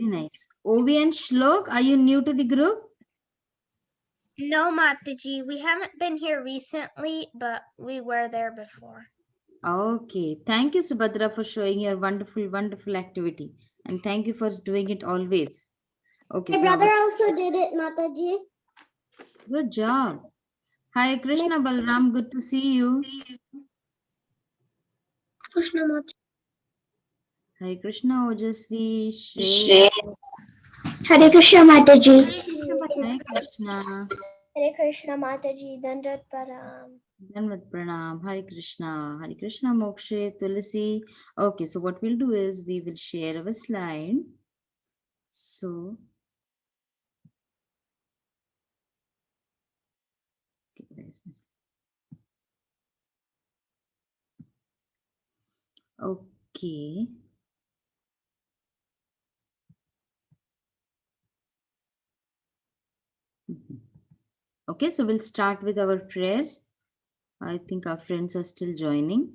Very nice. Ovi and Shlok, are you new to the group? No, Mataji, we haven't been here recently, but we were there before. Okay. Thank you, Subhadra, for showing your wonderful, wonderful activity. And thank you for doing it always. Okay, My so brother also did it, Mataji. good job. Hare Krishna Balram, good to see you. Krishna Mataji. Hare Krishna Ojasvi, Shreya. Hare Krishna Mataji. Hare Krishna. Hare Krishna Mataji. Dandat Param. Dhanvat Pranam. Hare Krishna. Hare Krishna Mokshe, Tulasi. Okay, so what we'll do is we will share our slide. So, okay, where is my slide? Okay. Okay, so we'll start with our prayers. I think our friends are still joining.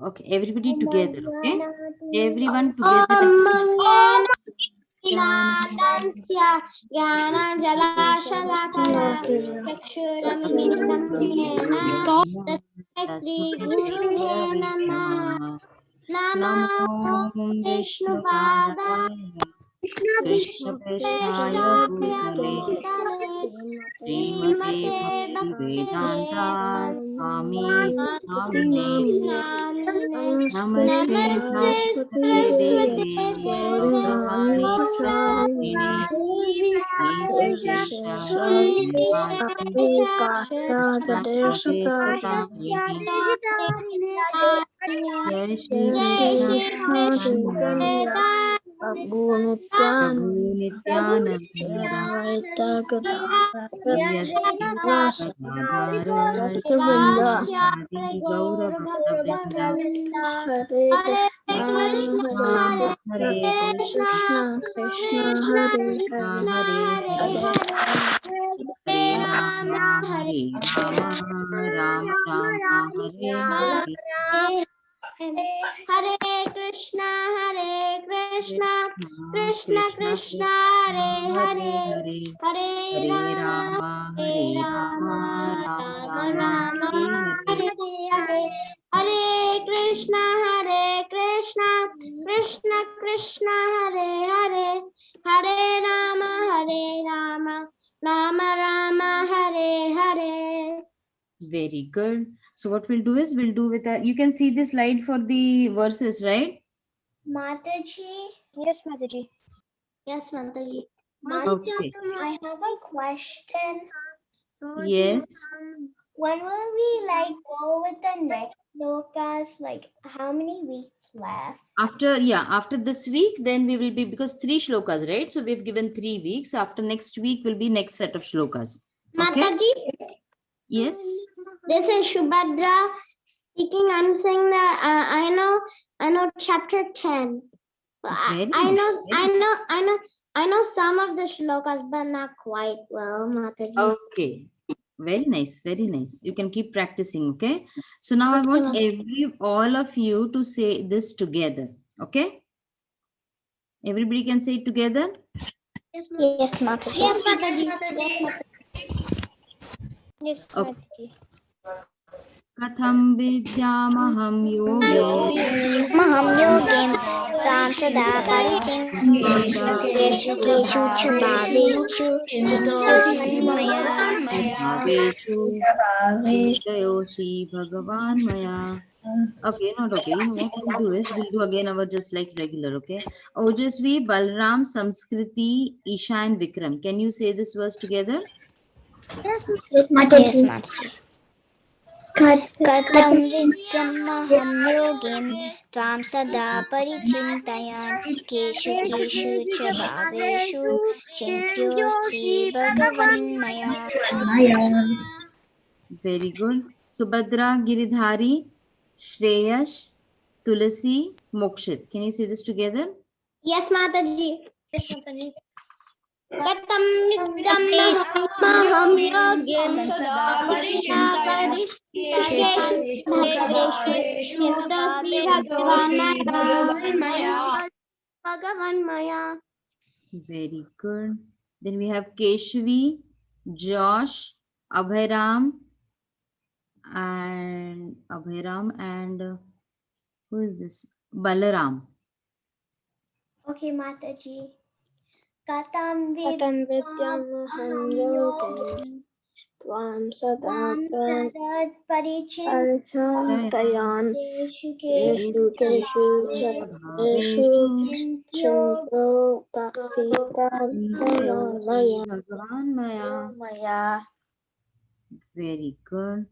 Okay, everybody together, okay? Everyone together. Stop. Sri Guru Namah. Namo Vishnupadaya Krishna Krishnaya Bhutale Srimate Bhakti Vedanta Swami Namine Namaste Saraswati Devi Gauravani Pracharine Nirvishya Jai Shri Krishna Chaitanya Prabhu Nityananda Adi Gaura Bhakta Hare Krishna Hare Hare Hare Rama Hare Rama Rama Rama Hare Hare Hare Krishna Krishna Krishna Hare Hare Hare Hare Rama Rama Rama Rama Rama Hare Hare Hare Hare Krishna Krishna Krishna Hare Hare Hare Rama Rama Rama Hare Hare. Very good. So what we'll do is we'll do with you can see the slide for the verses, right? Mataji. Yes, Mataji. Yes, Mataji. Okay. I have a question. Yes. When will we go with the next shlokas? How many weeks left? After this week, then we will be, because 3 shlokas, right? So we've given 3 weeks. After next week will be next set of shlokas. Okay? Mataji, Yes. this is Shubhadra speaking. I'm saying that I know chapter 10. Very I nice. I know some of the shlokas, but not quite well, Mataji. Okay. Very nice. Very nice. You can keep practicing. Okay. So now I want all of you to say this together. Okay. Everybody can say it together. Yes, Mataji. Yes, Mataji. Yes, Okay. Mataji. Katham vidyamaham yoge Maham yogin tam sada parichin keshu chabhaveshu chintohimaya bhaveshu chintayoshi bhagavan maya. Okay, not okay. You know what we'll do is we'll do again our just like regular, okay? Ojasvi, Balram, Samskriti, Isha and Vikram. Can you say this verse together? Yes, Mataji. Katam vidyamaham yogin tvam sada paricintayan keshu cha bhaveshu chintyosi bhagavan maya. Very good. Subhadra, Giridhari, Shreyash, Tulasi, Mokshit. Can you say this together? Yes, Mataji. Yes, Mataji. Katam vidyam maham yogim sada parishtashu Bhagavan Maya. Very good. Then we have Keshvi, Josh, Abhiram, and who is this? Balaram. Okay, Mataji. Katam Katam vidyam vidyamaham yogim tvam sada parichantayan keshu keshu chakeshu chinto taksita Bhagavan Maya. maya. Very good.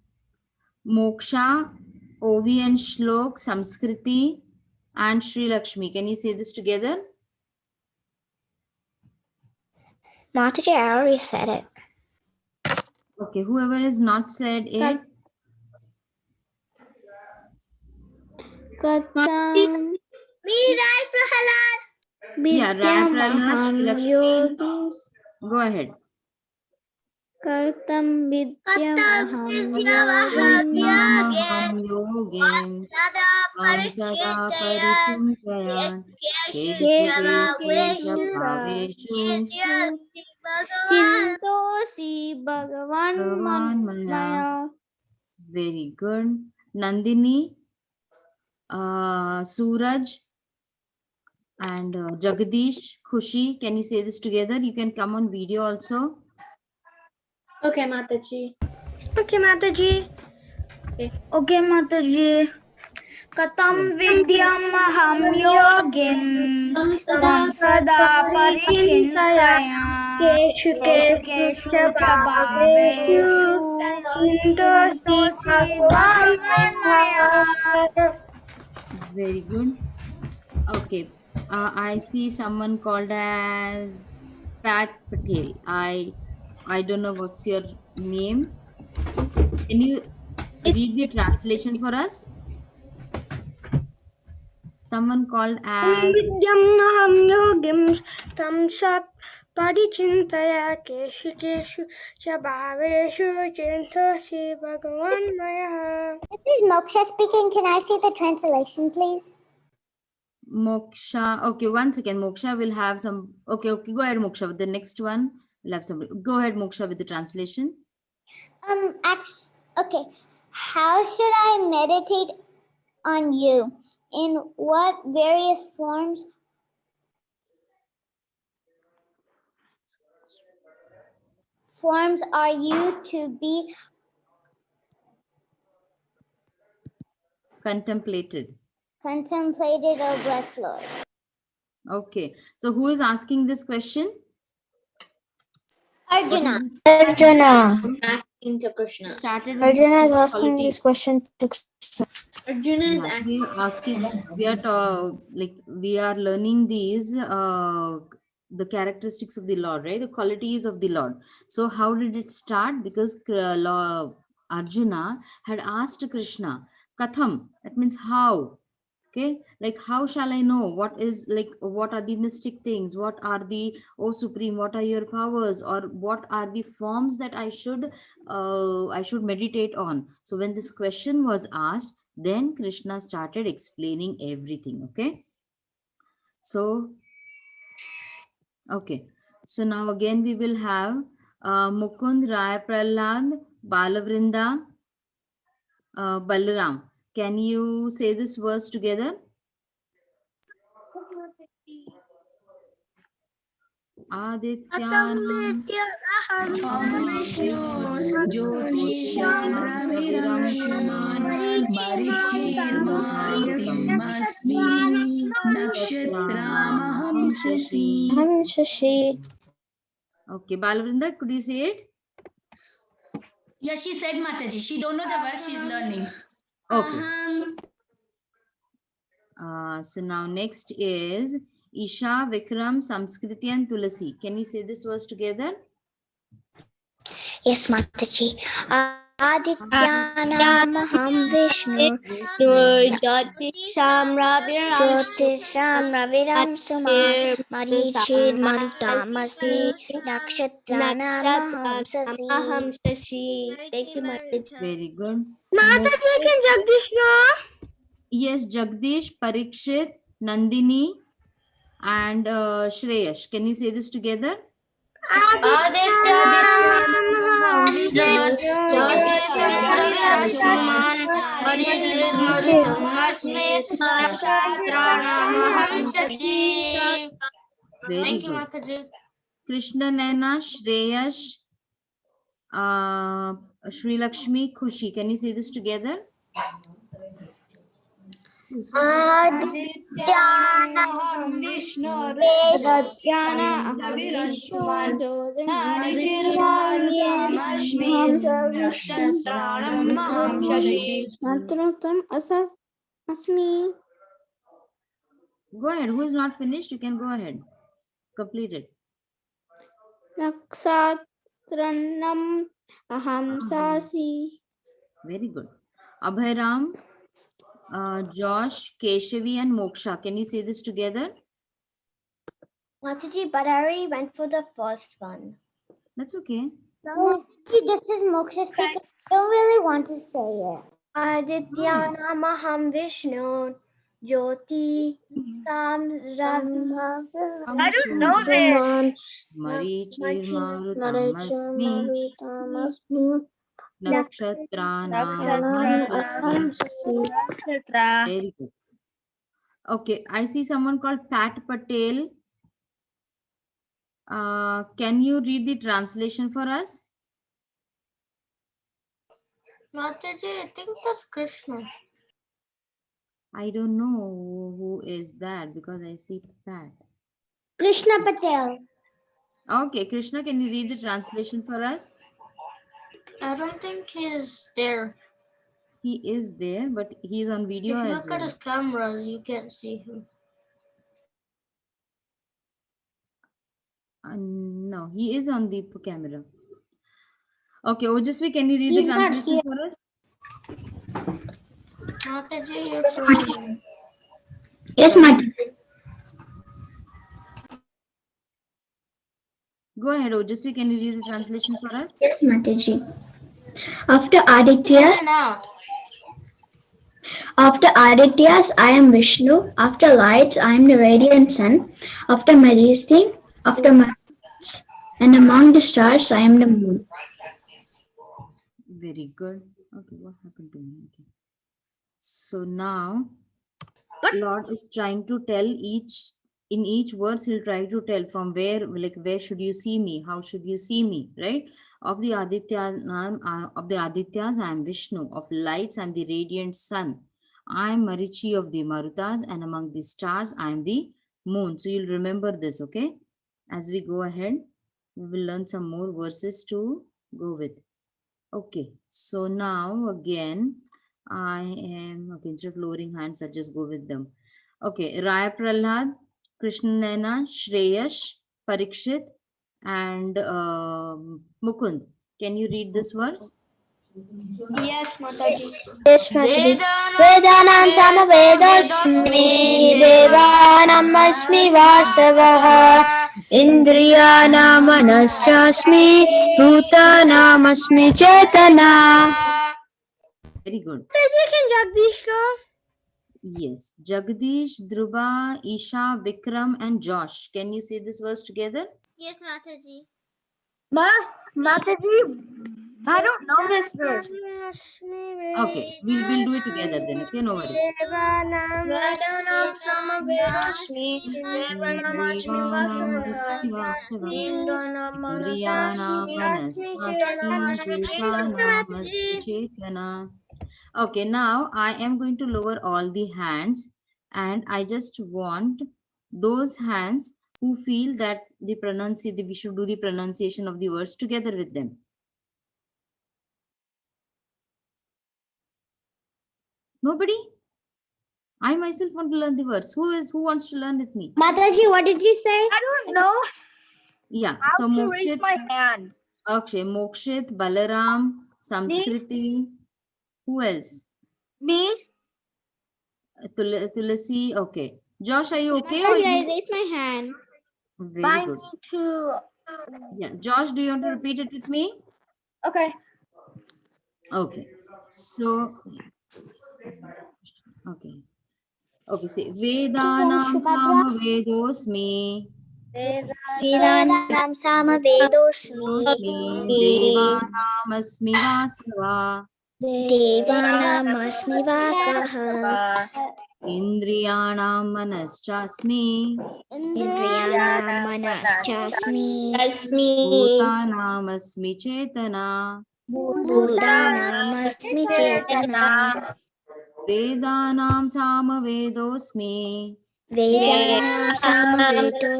Moksha, Ovi and Shlok, Samskriti, and Sri Lakshmi. Can you say this together? Mataji, I already said it. Okay, whoever has not said it, Katam yeah, Rai Prahlad, Sri Lakshmi. yogim Go ahead. Kartam vidyamaham Namaham yogim sada parichintayan keshu bhaveshu Chintosi Bhagavan Bhagavan Maya. Maya. Very good. Nandini, Suraj, and Jagdish, Khushi. Can you say this together? You can come on video also. Okay, Mataji. Okay, Mataji. Okay, Mataji. Katam vidyamaham yogim tam sada parichintaya keshu keshu chabhaveshu chintosi Bhagavan Maya. Very good. Okay. I see someone called as Pat Patel. I don't know what's your name. Can you read the translation for us? Someone called as Vidyamaham yogim tam sat parichintaya keshu keshu chabhaveshu chintosi Bhagavan Maya. This is Moksha speaking. Can I see the translation, please? Moksha. Okay, one second. Moksha will have some. Okay, go ahead, Moksha. With the next one, we'll have some. Go ahead, Moksha, with the translation. Okay. How should I meditate on you? In what various forms are you to be Contemplated. contemplated, O blessed Lord? Okay. So who is asking this question? Arjuna. Arjuna. Asking to Krishna. Started with Arjuna is 16 asking qualities. this question to Arjuna is Yes, we are asking. We are learning these the characteristics of the Lord, right? The qualities of the Lord. So how did it start? Because Arjuna had asked Krishna, Katham. That means how. Okay, like how shall I know what are the mystic things, what are the, oh supreme, what are your powers, or what are the forms that I should meditate on? So when this question was asked, then Krishna started explaining everything. Okay, so now again we will have Mukund, Rai Prahlad, Balavrinda, Balaram. Can you say this verse together? Adityanam Shashi. Okay, Balavrinda, could you say it? Yeah, she said Mataji. She don't know the verse she's learning. Okay. So now next is Isha, Vikram, Samskriti, and Tulasi. Can you say this verse together? Yes, Mataji. आदित्यानामहं Vishnu ज्योतिषां रविरं सुमान् मरीचिर्मरुतामसि नक्षत्राणामहं Shashi. Thank you, Mataji. Very good. Mataji, can Jagdish go? Yes, Jagdish, Parikshit, Nandini, and Shreyash. Can you say this together? Adityanamaham Jyotishan Ravirashman Marijirmarutamashmi Nakshatranamaham Shashi. Very Thank you, good. Mataji. Krishna Naina, Shreyash, Shri Lakshmi, Khushi. Can you say this together? Adityanamaham Vishnu Asmi. Go ahead. Who is not finished? You can go ahead. Complete it. Nakshatranam aham sasi. Very good. Abhayram, Josh, Keshavi, and Moksha. Can you say this together? Mataji, but I already went for the first one. That's okay. No, this is Moksha's take. I don't really want to say it. Adityanamaham Vishnu Jyoti Sam Ram. I don't know this. Marichirmarutamasmi Nakshatranam. Very good. Okay, I see someone called Pat Patel. Can you read the translation for us? Mataji, I think that's Krishna. I don't know who is that because I see Pat. Krishna Patel. Okay, Krishna, can you read the translation for us? I don't think he's there. He is there, but he's on video If you as look at well. his camera, you can't see him. No, he is on the camera. Okay, Ojasvi, can you read He's the not translation here. for us? Mataji, you're frozen. Yes, Mataji. Go ahead, Ojasvi, can you read the translation for us? Yes, Mataji. After Adityas, I am Vishnu. After lights, I am the radiant sun. After majesty, after months, and among the stars, I am the moon. Very good. Okay, what happened to me? Okay. So now, Lord is trying to tell in each verse, he'll try to tell from where, like, where should you see me? How should you see me? Right? Of the Adityas, I am Vishnu. Of lights, I am the radiant sun. I am Marichi of the Marutas, and among the stars, I am the moon. So you'll remember this, okay? As we go ahead, we will learn some more verses to go with. Okay, so now again, instead of lowering hands, I'll just go with them. Okay, Raya Prahlad, Krishna Naina, Shreyash, Parikshit, and Mukund. Can you read this verse? Yes, Mataji. Yes, Mataji. Vedanam Samavedasmi Devanam Asmi Vasavaha Indriyanam Anastrasmi Bhutanam Asmi Chetana. Very good. Can Jagdish go? Yes, Jagdish, Dhruva, Isha, Vikram, and Josh. Can you say this verse together? Yes, Mataji. Mataji, I don't know this verse. Okay, we'll do it together then. Okay, no worries. Vedanam Samavedasmi Okay, now I am going to lower all the hands, and I just want those hands who feel that we should do the pronunciation of the words together with them. Nobody? I myself want to learn the words. Who wants to learn with me? Mataji, what did you say? I don't know Yeah. how So to raise Mokshit, my hand. Mokshit, Balaram, Samskriti. Who else? Me? Tulasi. Okay. Josh, are you okay? Sorry, Or I you... raised my hand. Very good. Me too. Yeah. Josh, do you want to repeat it with me? Okay. Okay. So, okay. Okay, say Vedanam Samavedosmi. Vedanam Samavedosmi. Vedosmi Devanam Asmi Vasava. Devanam Asmi Vasaha. Indriyanam Manaschasmi. Indriyanam Manaschasmi. Bhutanam Asmi Chetana. Bhutanam Asmi Chetana. Vedanam Samavedosmi. Vedanam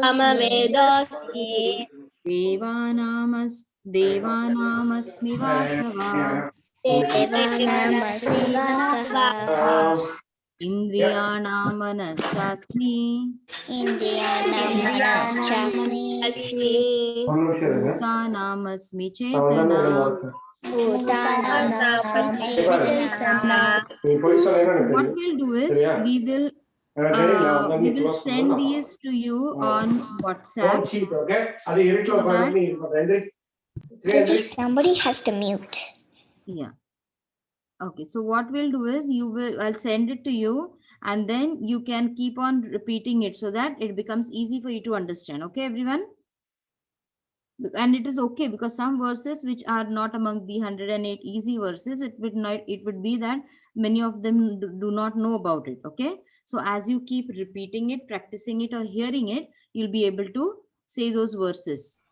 Samavedosmi. Devanam Asmi Vasava. Devanam Asmi Vasaha. Indriyanam Manaschasmi. Indriyanam Manaschasmi. Bhutanam Asmi Chetana. Bhutanam Asmi Chetana. So what we'll do is we will send these to you on WhatsApp so that Somebody has to mute. yeah. Okay, so what we'll do is I'll send it to you and then you can keep on repeating it so that it becomes easy for you to understand. Okay, everyone? And it is okay because some verses which are not among the 108 easy verses, it would be that many of them do not know about it. Okay, so as you keep repeating it, practicing it or hearing it, you'll be able to say those verses.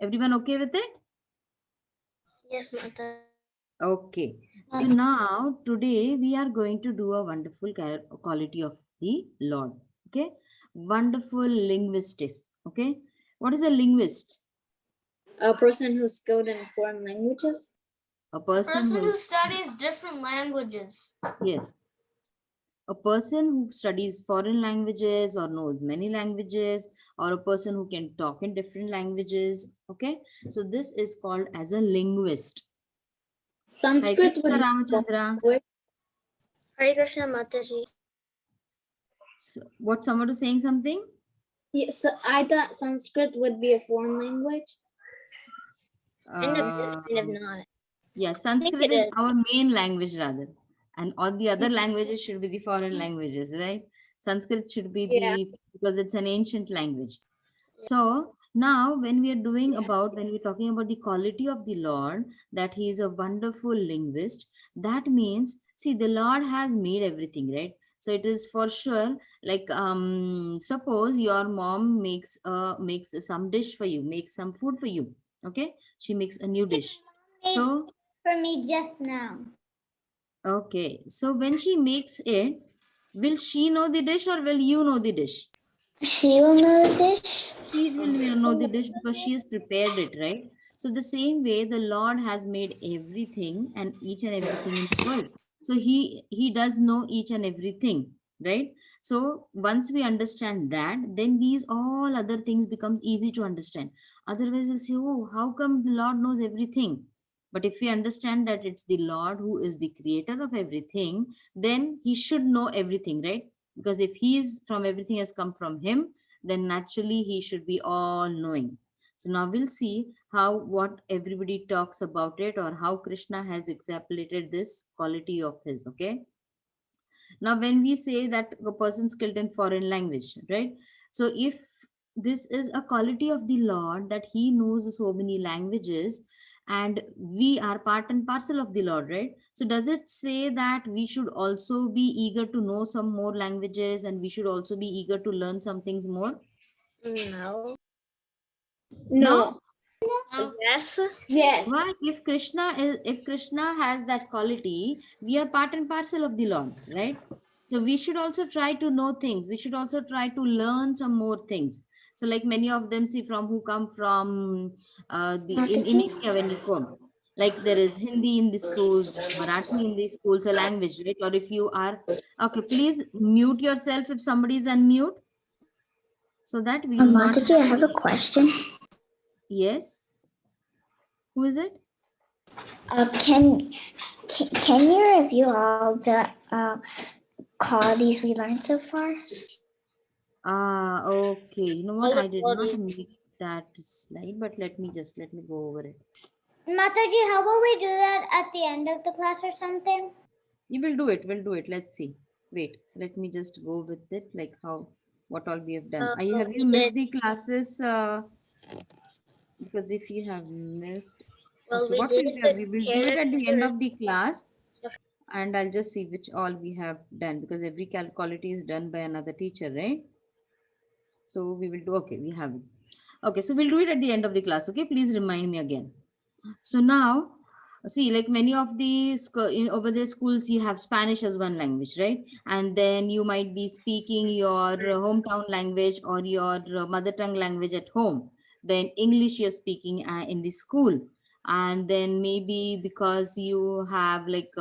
Everyone okay with it? Yes, Mother. Okay, so now today we are going to do a wonderful quality of the Lord. Okay, wonderful linguistics. Okay, what is a linguist? A person who's skilled in foreign languages. A person who studies different languages. yes, a person who studies foreign languages or knows many languages, or a person who can talk in different languages. Okay, so this is called as a linguist. Sanskrit Krishna Ramachandra. Hare Krishna Mataji. So, what, someone was saying something? Yes, I thought Sanskrit would be a foreign language. Kind of not. Yeah, Sanskrit it is is. our main language rather, and all the other languages should be the foreign languages, right? Sanskrit should be because it's an ancient language. So now when we're talking about the quality of the Lord, that he is a wonderful linguist, that means, see, the Lord has made everything, right? So it is for sure, like suppose your mom makes some dish for you, makes some food for you. Okay, she makes a new dish. So For me just now. okay, so when she makes it, will she know the dish or will you know the dish? She will know the dish. She will know the dish because she has prepared it, right? So the same way the Lord has made everything and each and everything in the world. So he does know each and everything, right? So once we understand that, then these all other things becomes easy to understand. Otherwise, we'll say, oh, how come the Lord knows everything? But if we understand that it's the Lord who is the creator of everything, then he should know everything, right? Because if he is from everything has come from him, then naturally he should be all knowing. So now we'll see what everybody talks about it, or how Krishna has extrapolated this quality of his. Okay, now when we say that a person skilled in foreign language, right? So if this is a quality of the Lord, that he knows so many languages, and we are part and parcel of the Lord, right? So does it say that we should also be eager to know some more languages, and we should also be eager to learn some things more? No. No. Yes. Yes. Why? If Krishna has that quality, we are part and parcel of the Lord, right? So we should also try to know things. We should also try to learn some more things. So like many of them, see, from who come from in India, when you come, like there is Hindi in the schools, Marathi in the schools, a language, right? Or if you are okay, please mute yourself if somebody is unmute, so that we will not. Mataji, I have a question. Yes. Who is it? Can you review all the qualities we learned so far? Okay. You know what? All the I did not qualities. make that slide, but let me go over it. Mataji, how about we do that at the end of the class or something? You will do it. We'll do it. Let's see. Wait, let me just go with it. Like how, what all we have done. Have you We missed did. the classes? Because if you have missed, Well, okay, we what did will we have? the We will do it at the end characters. of the class, and I'll just see which all we have done because every quality is done by another teacher, right? So we will do. Okay, we have it. Okay, so we'll do it at the end of the class. Okay, please remind me again. So now, see, like many of the over the schools, you have Spanish as one language, right? And then you might be speaking your hometown language or your mother tongue language at home. Then English you're speaking in the school, and then maybe because you have like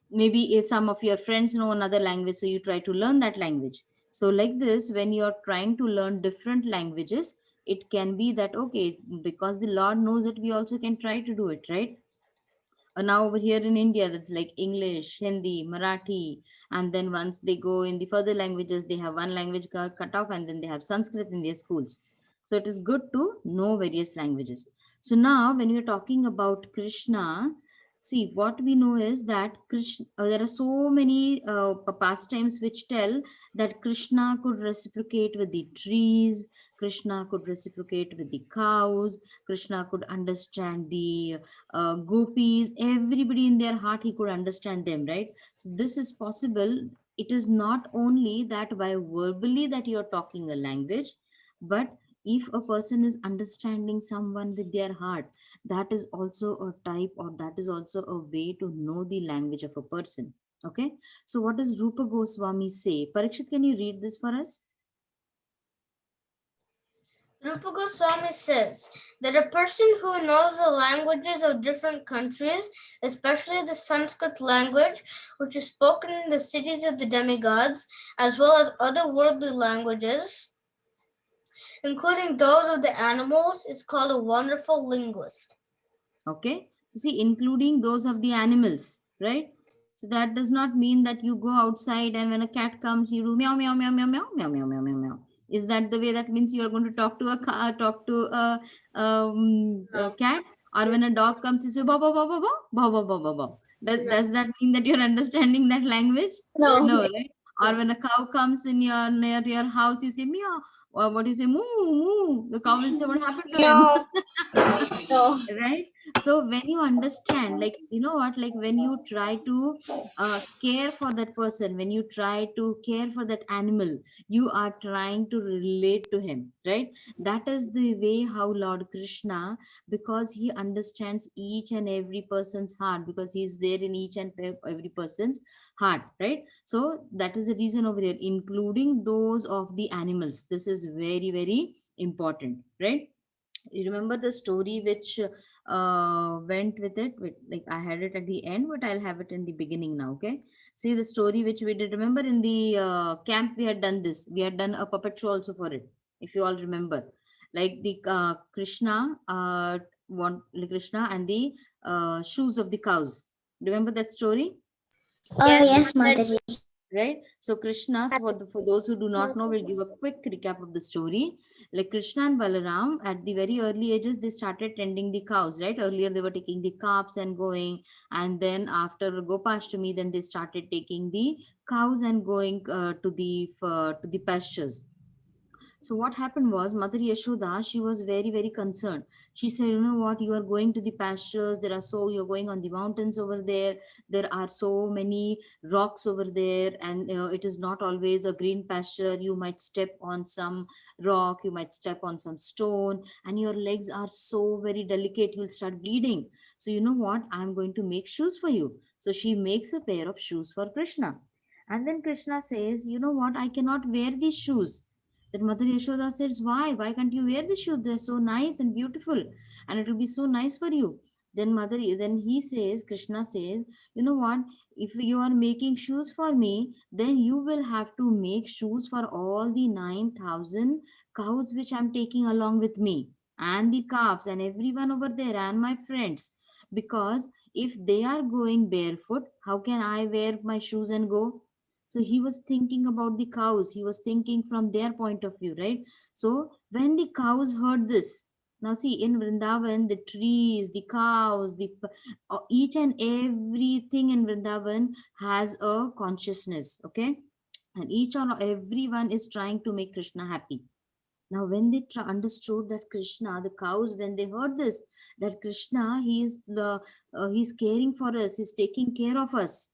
maybe if some of your friends know another language, so you try to learn that language. So like this, when you're trying to learn different languages, it can be that okay, because the Lord knows it, we also can try to do it, right? Now over here in India, that's like English, Hindi, Marathi, and then once they go in the further languages, they have one language cut off, and then they have Sanskrit in their schools. So it is good to know various languages. So now, when we are talking about Krishna, see what we know is that Krishna. There are so many pastimes which tell that Krishna could reciprocate with the trees, Krishna could reciprocate with the cows, Krishna could understand the gopis, everybody in their heart, he could understand them, right? So this is possible. It is not only that by verbally that you're talking a language, but if a person is understanding someone with their heart, that is also a type, or that is also a way to know the language of a person. Okay, so what does Rupa Goswami say? Parikshit, can you read this for us? Rupa Goswami says that a person who knows the languages of different countries, especially the Sanskrit language, which is spoken in the cities of the demigods, as well as other worldly languages, including those of the animals, is called a wonderful linguist. Okay, so see, including those of the animals, right? So that does not mean that you go outside and when a cat comes you do meow meow meow meow meow meow meow meow meow meow. Is that the way that means you are going to talk to a car, talk to a No. cat? Or when a dog comes you say ba ba ba ba ba ba ba ba ba ba. Does that mean that you're understanding that language? No. No, right? Or when a cow comes in your near your house you say meow, or what do you say, moo moo, the cow will say what happened to him. No. No. Right? So when you understand, like you know what, like when you try to care for that person, when you try to care for that animal, you are trying to relate to him, right? That is the way how Lord Krishna, because he understands each and every person's heart, because he's there in each and every person's heart, right? So that is the reason over here, including those of the animals. This is very very important, right? You remember the story which went with it like I had it at the end, but I'll have it in the beginning now. Okay, see the story which we did, remember in the camp we had done this, we had done a puppet show also for it, if you all remember. Like the Krishna and the shoes of the cows. Remember that story? Oh, Yes, yes, Mataji. Mataji. Right? So Krishna, so for those who do not know, we'll give a quick recap of the story. Like Krishna and Balaram, at the very early ages, they started tending the cows, right? Earlier, they were taking the calves and going, and then after Gopashtami, then they started taking the cows and going to the pastures. So what happened was Mother Yashoda, she was very, very concerned. She said, you know what, you are going to the pastures. You're going on the mountains over there. There are so many rocks over there, and it is not always a green pasture. You might step on some rock, you might step on some stone, and your legs are so very delicate. You'll start bleeding. So you know what? I'm going to make shoes for you. So she makes a pair of shoes for Krishna. And then Krishna says, you know what? I cannot wear these shoes. That Mother Yashoda says, why? Why can't you wear the shoes? They're so nice and beautiful, and it will be so nice for you. Then he says, Krishna says, you know what? If you are making shoes for me, then you will have to make shoes for all the 9,000 cows which I'm taking along with me, and the calves, and everyone over there, and my friends. because if they are going barefoot, how can I wear my shoes and go? So he was thinking about the cows. He was thinking from their point of view, right? So when the cows heard this, now see in Vrindavan, the trees, the cows, each and everything in Vrindavan has a consciousness, okay? And each and everyone is trying to make Krishna happy. Now, when they understood that Krishna, the cows, when they heard this, that Krishna, he's caring for us, he's taking care of us.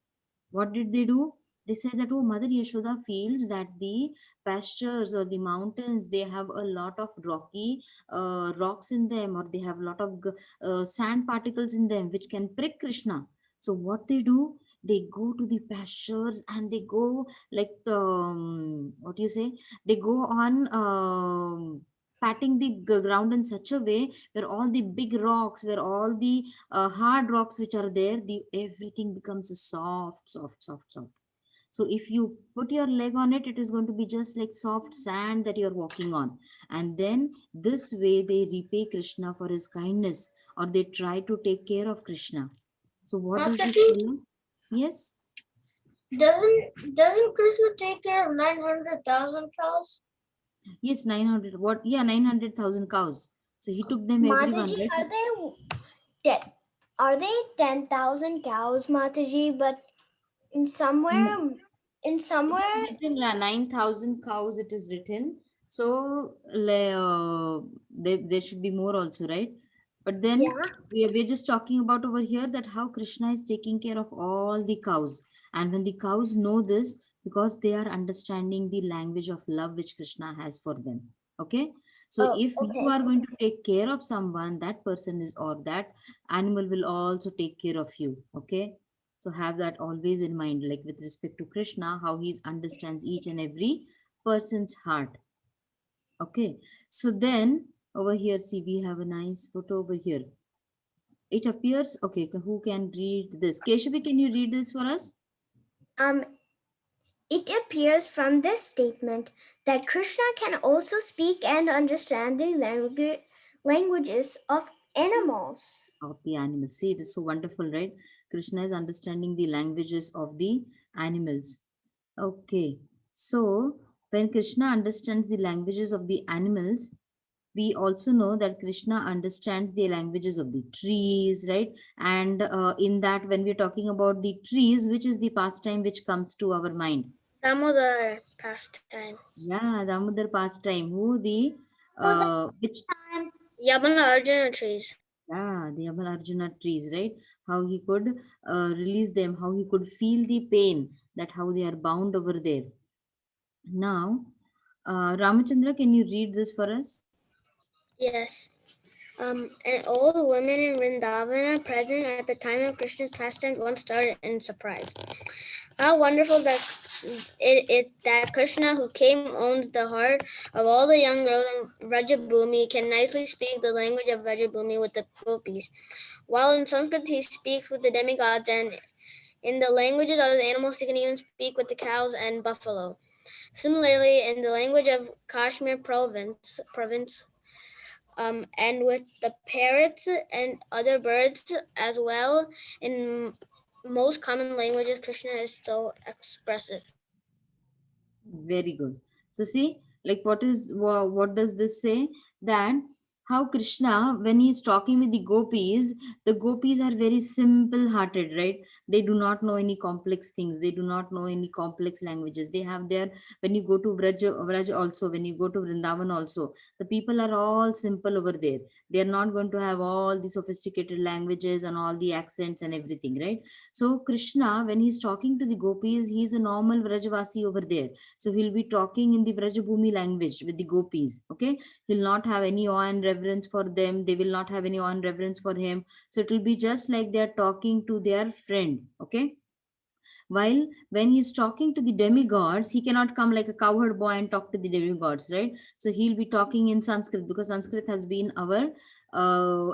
What did they do? They said that, oh, Mother Yashoda feels that the pastures or the mountains, they have a lot of rocky rocks in them, or they have a lot of sand particles in them, which can prick Krishna. So what they do? They go to the pastures and they go like what do you say? They go on patting the ground in such a way where all the big rocks, where all the hard rocks which are there, the everything becomes a soft. So if you put your leg on it, it is going to be just like soft sand that you're walking on. And then this way they repay Krishna for his kindness, or they try to take care of Krishna. So what does this Mataji, mean? Yes. doesn't Krishna take care of 900,000 cows? Yes, 900. What? Yeah, 900,000 cows. So he took them everyone, Mataji, right? are they 10,000 cows, Mataji? But in somewhere, It is written 9,000 cows. It is written. So there should be more also, right? But then yeah. we're just talking about over here that how Krishna is taking care of all the cows. And when the cows know this, because they are understanding the language of love which Krishna has for them. Okay. So Oh, if you okay. are going to take care of someone, that person is, or that animal will also take care of you. Okay. So have that always in mind, like with respect to Krishna, how he understands each and every person's heart. Okay. So then over here, see, we have a nice photo over here. It appears, okay, who can read this? Keshavi, can you read this for us? Um, it appears from this statement that Krishna can also speak and understand the languages of animals. Of the animals. See, it is so wonderful, right? Krishna is understanding the languages of the animals. Okay. So when Krishna understands the languages of the animals, we also know that Krishna understands the languages of the trees, right? And in that, when we're talking about the trees, which is the pastime which comes to our mind? Damodar pastime. Yeah, Damodar pastime. Who the which Yamuna Arjuna trees. yeah, the Yamal Arjuna trees, right? How he could release them, how he could feel the pain, that how they are bound over there. Now, Ramachandra, can you read this for us? Yes. And all the women in Vrindavana present at the time of Krishna's pastime once started in surprise. How wonderful that it is that Krishna, who came, owns the heart of all the young girls in Vrajabhumi, can nicely speak the language of Vrajabhumi with the gopis, while in Sanskrit he speaks with the demigods, and in the languages of the animals he can even speak with the cows and buffalo. Similarly, in the language of Kashmir province, and with the parrots and other birds as well. In most common languages, Krishna is so expressive. Very good. So see, like what does this say? That how Krishna, when he is talking with the gopis are very simple hearted, right? They do not know any complex things. They do not know any complex languages. They have their, when you go to Vraj also, when you go to Vrindavan also, the people are all simple over there. They are not going to have all the sophisticated languages and all the accents and everything, right? So Krishna, when he's talking to the gopis, he's a normal Vrajavasi over there, so he'll be talking in the Vrajabhumi language with the gopis. Okay. He'll not have any awe and reverence for them. They will not have any awe and reverence for him. So it will be just like they're talking to their friend. Okay. While when he's talking to the demigods, he cannot come like a cowherd boy and talk to the demigods, right? So he'll be talking in Sanskrit, because Sanskrit has been our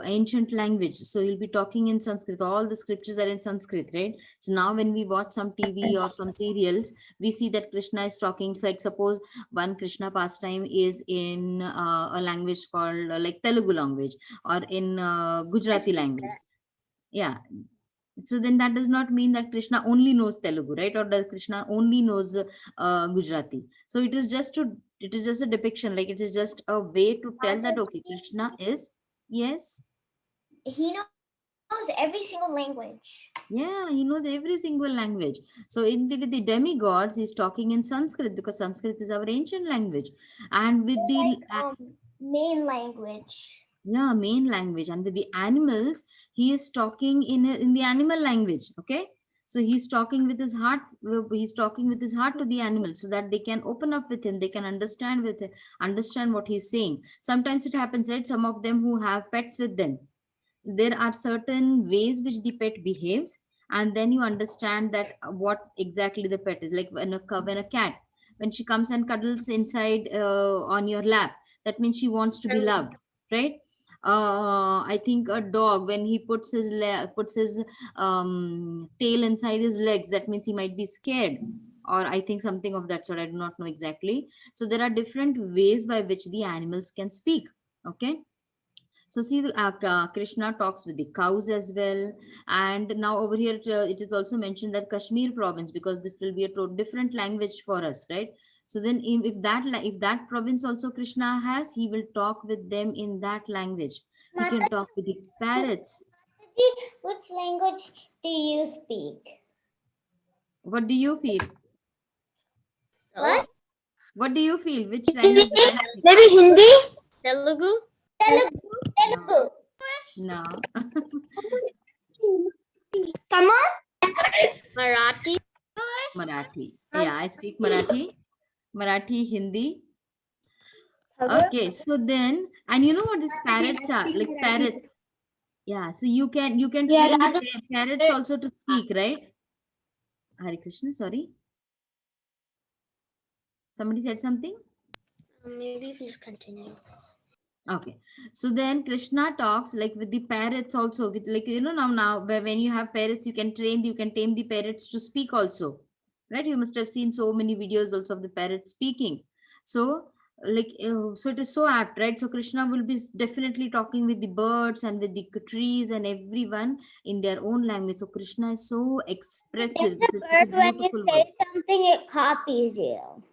ancient language. So he'll be talking in Sanskrit. All the scriptures are in Sanskrit, right? So now when we watch some TV or some serials, we see that Krishna is talking. So like suppose one Krishna pastime is in a language called like Telugu language, or in Gujarati language. Yeah. So then that does not mean that Krishna only knows Telugu, right? Or that Krishna only knows Gujarati. So it is just a depiction, like it is just a way to tell that okay, Krishna is, yes, He knows every single language. yeah, he knows every single language. So with the demigods, he's talking in Sanskrit because Sanskrit is our ancient language, and with the Main language. yeah, main language, and with the animals he is talking in the animal language. Okay, so he's talking with his heart, he's talking with his heart to the animals so that they can open up with him, they can understand what he's saying. Sometimes it happens, right? Some of them who have pets with them, there are certain ways which the pet behaves, and then you understand that what exactly the pet is like. When a cat, when she comes and cuddles inside on your lap, that means she wants to be loved, right? I think a dog, when he puts his tail inside his legs, that means he might be scared, or I think something of that sort. I do not know exactly. So there are different ways by which the animals can speak. Okay, so see, Krishna talks with the cows as well. And now over here, it is also mentioned that Kashmir province, because this will be a different language for us, right? So then if that province also Krishna has, he will talk with them in that language. He can talk with the parrots. Which language do you speak? What do you feel? What? What do you feel? Which language do I speak? Maybe Hindi? Telugu? Telugu. No. Come on. Marathi? Marathi. Yeah, I speak Marathi. Marathi, Hindi. Okay, so then, and you know what these parrots are? Like parrots. Yeah, so you can train the parrots also to speak, right? Hare Krishna, sorry. Somebody said something? Maybe please continue. Okay. So then Krishna talks like with the parrots also, with like now when you have parrots, you can tame the parrots to speak also. Right? You must have seen so many videos also of the parrot speaking. So so it is so apt, right? So Krishna will be definitely talking with the birds and with the trees and everyone in their own language. So Krishna is so expressive. This is such a When you beautiful word. say something, it copies you.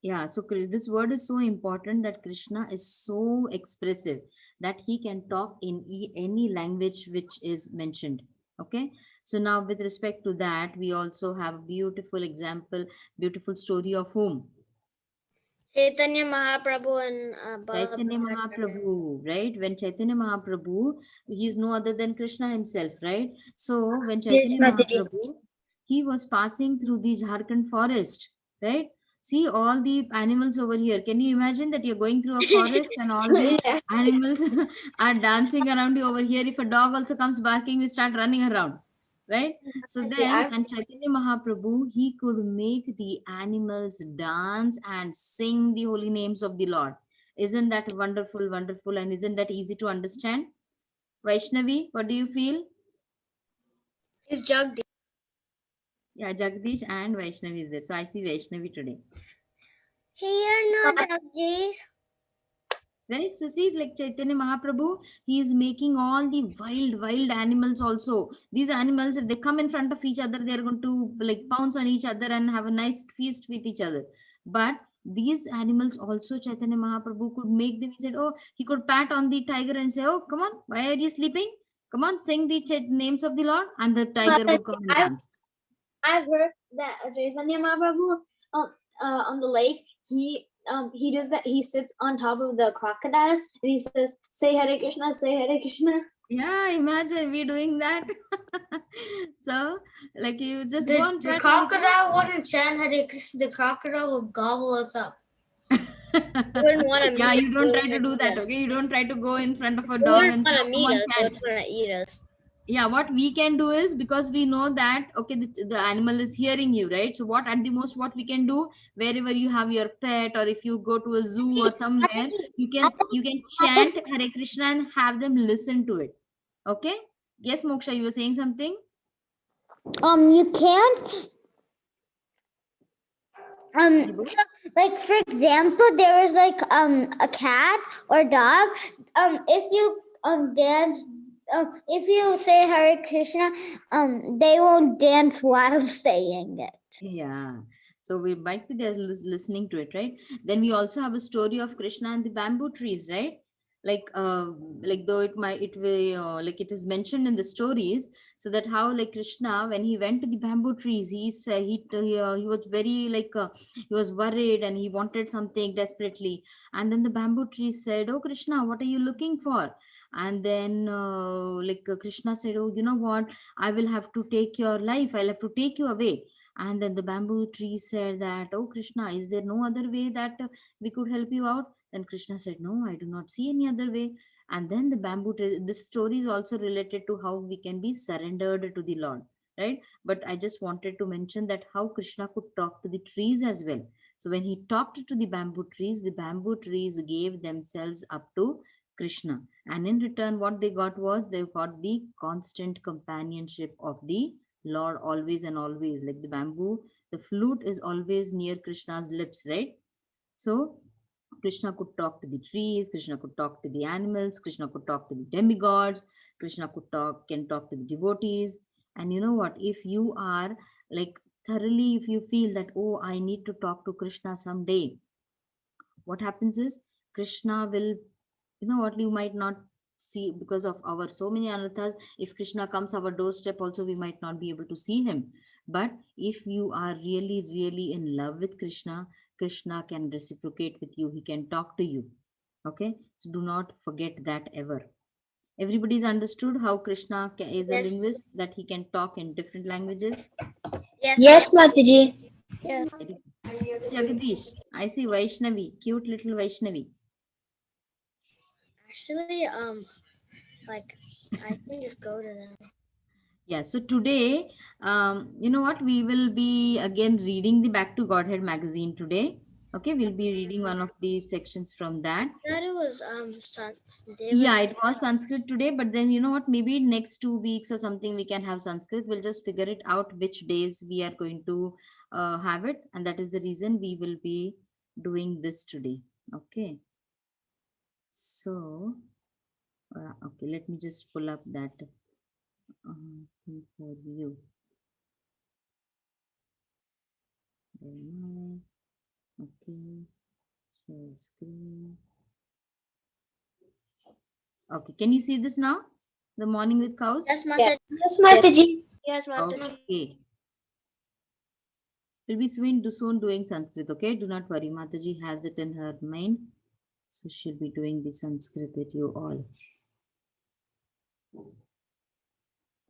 Yeah, so this word is so important, that Krishna is so expressive that he can talk in any language which is mentioned. Okay, so now with respect to that, we also have a beautiful example, beautiful story of whom? Chaitanya Mahaprabhu and Chaitanya Mahaprabhu, right? When Chaitanya Mahaprabhu, he is no other than Krishna himself, right? So when Yes, Chaitanya Mataji. Mahaprabhu, he was passing through the Jharkhand forest, right? See all the animals over here. Can you imagine that you're going through a forest and all the animals are dancing around you over here? If a dog also comes barking, we start running around, right? So then, and Chaitanya Mahaprabhu, he could make the animals dance and sing the holy names of the Lord. Isn't that wonderful, wonderful, and isn't that easy to understand? Vaishnavi, what do you feel? is Jagdish. Yeah, Jagdish and Vaishnavi is there. So I see Vaishnavi today. Here, no, Jagdish. Right? So see, like Chaitanya Mahaprabhu, he is making all the wild animals also. These animals, if they come in front of each other, they're going to like pounce on each other and have a nice feast with each other. But these animals also, Chaitanya Mahaprabhu could make them. He said, oh, he could pat on the tiger and say, oh, come on, why are you sleeping? Come on, sing the names of the Lord. And the tiger would come and dance. I've heard that Chaitanya Mahaprabhu on the lake, he does that. He sits on top of the crocodile and he says, "Say Hare Krishna, say Hare Krishna." Yeah, imagine we doing that. So, like you just The, go on the crocodile wouldn't chant Hare Krishna. The crocodile will gobble us up. Wouldn't want to Yeah, meet you don't us. try to do that, okay? You don't try to go in front of a They dog wouldn't and say, want to come meet on, us. They chant. would want to eat us. Yeah, what we can do is, because we know that, okay, the animal is hearing you, right? So what at the most, what we can do, wherever you have your pet, or if you go to a zoo or somewhere, you can chant Hare Krishna and have them listen to it. Okay? Yes, Moksha, you were saying something? You can't. So, like for example, there was like a cat or dog. If you dance if you say Hare Krishna, they won't dance while saying it. Yeah. So we might be there listening to it, right? Then we also have a story of Krishna and the bamboo trees, right? Like though it might it will like it is mentioned in the stories, so that how like Krishna, when he went to the bamboo trees, he said he was very he was worried and he wanted something desperately, and then the bamboo tree said, "Oh Krishna, what are you looking for?" And then Krishna said, "Oh, you know what? I will have to take your life. I'll have to take you away." And then the bamboo tree said that, "Oh Krishna, is there no other way that we could help you out?" Then Krishna said, "No, I do not see any other way." And then the bamboo tree, this story is also related to how we can be surrendered to the Lord, right? But I just wanted to mention that how Krishna could talk to the trees as well. So when he talked to the bamboo trees gave themselves up to Krishna. And in return, what they got was they got the constant companionship of the Lord always and always. Like the bamboo, the flute is always near Krishna's lips, right? So Krishna could talk to the trees, Krishna could talk to the animals, Krishna could talk to the demigods, Krishna can talk to the devotees. And you know what? If you are like thoroughly, if you feel that, oh, I need to talk to Krishna someday, what happens is Krishna will, you know what, you might not see because of our so many anathas. If Krishna comes our doorstep also, we might not be able to see him. But if you are really really in love with Krishna, Krishna can reciprocate with you, he can talk to you. Okay, so do not forget that ever. Everybody's understood how Krishna is a Yes. linguist, that he can talk in different languages. Yes, Mataji. Very good. Jagdish, I see Vaishnavi, cute little Vaishnavi. Actually, like I can just go to them. Yeah, so today, you know what, we will be again reading the Back to Godhead magazine today. Okay, we'll be reading one of the sections from that. That it was Yeah, it was Sanskrit today, but then you know what, maybe next 2 weeks or something we can have Sanskrit. We'll just figure it out which days we are going to have it, and that is the reason we will be doing this today. Okay, so okay, let me just pull up that thing for you. Okay, share screen. Okay, can you see this now? The morning with cows? Yes, Mataji. Yes, Mataji. Yes, Mataji. Okay. We'll be soon doing Sanskrit, okay? Do not worry. Mataji has it in her mind. So she'll be doing the Sanskrit with you all.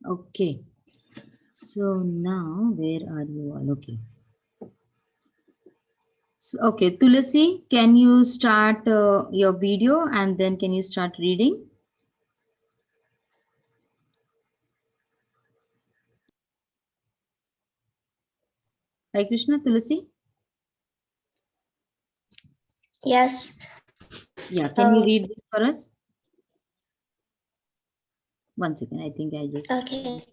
Okay. So now, where are you all? Okay. So, okay, Tulasi, can you start your video and then can you start reading? Hi Krishna, Tulasi? Yes. Yeah, can you read this for us? 1 second, I think I just... Okay.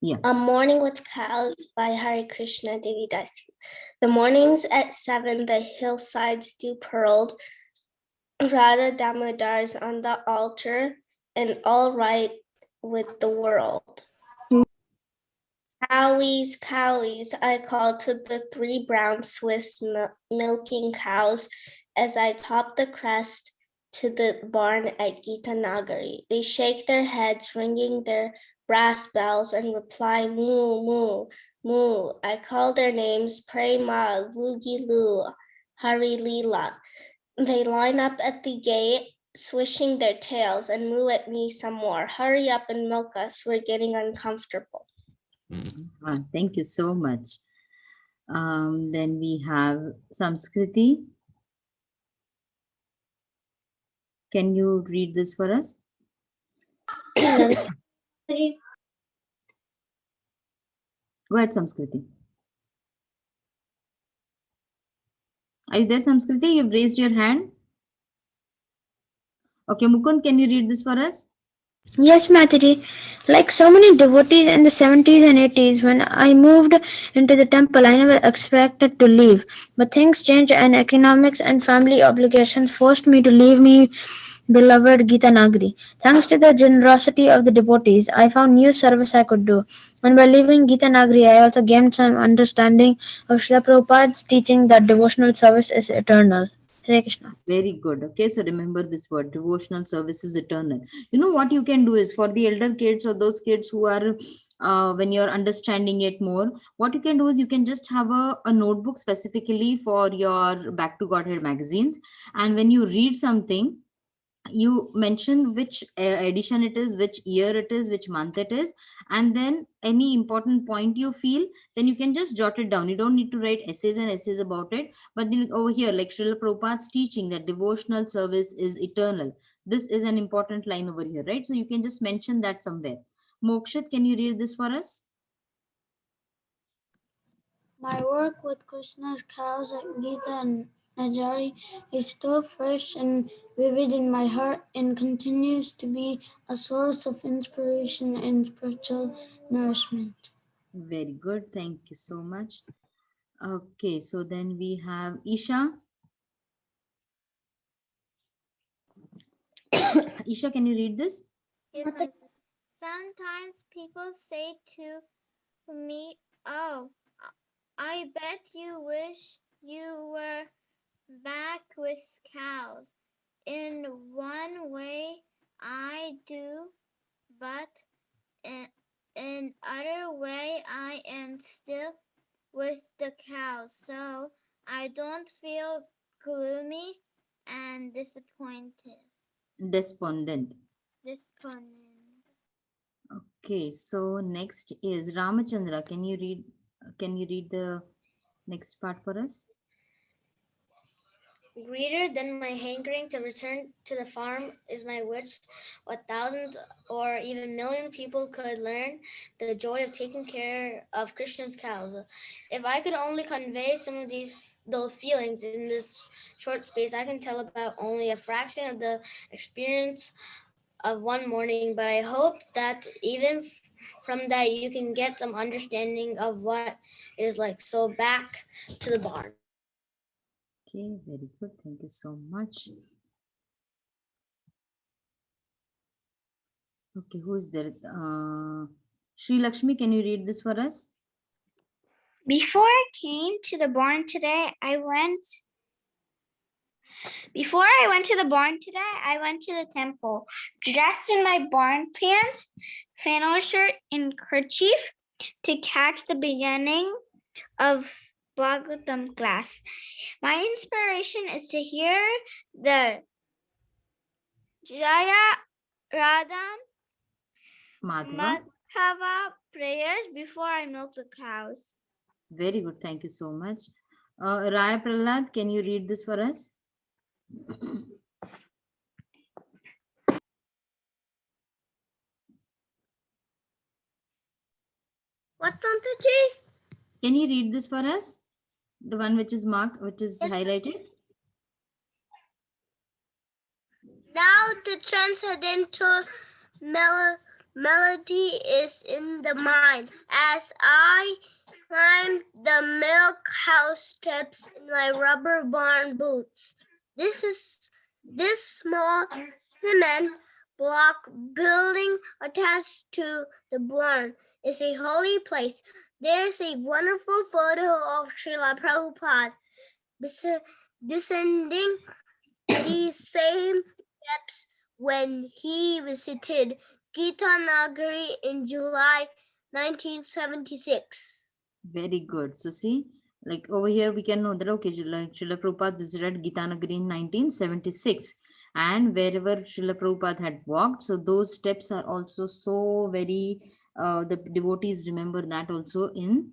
Yeah. A Morning with Cows by Hare Krishna Devi Dasi. The mornings at 7, the hillsides dew pearled, Radha Damodars on the altar, and all right with the world. Cowies, cowies, I call to the 3 brown Swiss milking cows as I top the crest to the barn at Gita Nagari. They shake their heads, ringing their brass bells, and reply, moo, moo, moo. I call their names, Prema, Lugi Lu, Hari Leela. They line up at the gate, swishing their tails, and moo at me some more. Hurry up and milk us, we're getting uncomfortable. Thank you so much. Then we have Samskriti. Can you read this for us? Go ahead, Samskriti. Are you there, Samskriti? You've raised your hand. Okay, Mukund, can you read this for us? Yes, Mataji. Like so many devotees in the 70s and 80s, when I moved into the temple, I never expected to leave. But things changed and economics and family obligations forced me to leave beloved Gita Nagari. Thanks to the generosity of the devotees, I found new service I could do. And by leaving Gita Nagari, I also gained some understanding of Srila Prabhupada's teaching that devotional service is eternal. Hare Krishna. Very good. Okay, so remember this word, devotional service is eternal. You know what you can do is for the elder kids or those kids who are, when you're understanding it more, what you can do is you can just have a notebook specifically for your Back to Godhead magazines. And when you read something, you mention which edition it is, which year it is, which month it is, and then any important point you feel, then you can just jot it down. You don't need to write essays and essays about it. But then over here, like Srila Prabhupada's teaching that devotional service is eternal, this is an important line over here, right? So you can just mention that somewhere. Mokshit, can you read this for us? My work with Krishna's cows at Gita and Najari is still fresh and vivid in my heart and continues to be a source of inspiration and spiritual nourishment. Very good, thank you so much. Okay, so then we have Isha. Isha, can you read this? Yes, ma'am. Sometimes people say to me, "Oh, I bet you wish you were back with cows." In one way, I do, but in other way, I am still with the cows, so I don't feel gloomy and disappointed. Despondent. Despondent. Okay, so next is Ramachandra. Can you read the next part for us? Greater than my hankering to return to the farm is my wish. What thousands or even million people could learn the joy of taking care of Krishna's cows. If I could only convey some of those feelings in this short space, I can tell about only a fraction of the experience of one morning, but I hope that even from that you can get some understanding of what it is like. So back to the barn. Okay, very good. Thank you so much. Okay, who is there? Sri Lakshmi, can you read this for us? Before I came to the barn today, I went to the temple, dressed in my barn pants, flannel shirt, and kerchief to catch the beginning of Bhagavatam class. My inspiration is to hear the Jaya Radha Madhava. Madhava prayers before I milk the cows. Very good. Thank you so much. Raya Prahlad, can you read this for us? What, Tantaji? Can you read this for us? The one which is marked, which is Yes. highlighted? Now the transcendental melody is in the mind as I climb the milk house steps in my rubber barn boots. This small cement block building attached to the barn is a holy place. There's a wonderful photo of Srila Prabhupada descending these same steps when he visited Gita Nagari in July 1976. Very good. So see, like over here we can know that okay, Srila Prabhupada visited Gitanagari in 1976, and wherever Srila Prabhupada had walked, so those steps are also so very. The devotees remember that also in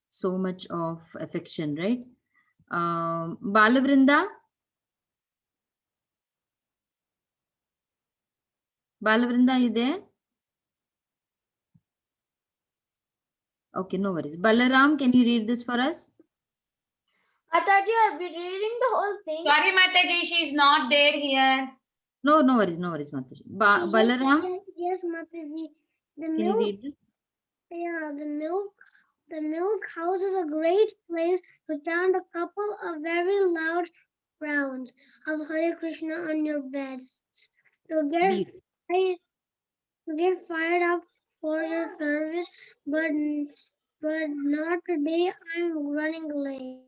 so much of affection, right? Balavrinda. Balavrinda, are you there? Okay, no worries. Balaram, can you read this for us? Mataji, are we reading the whole thing? Sorry, Mataji, she's not there here. No, no worries, Mataji. Balaram, Yes, Mataji. can you read this? Yeah, the milk house is a great place to find a couple of very loud rounds of Hare Krishna on your beds. You Beat. get fired up for your service, but not today. I'm running late.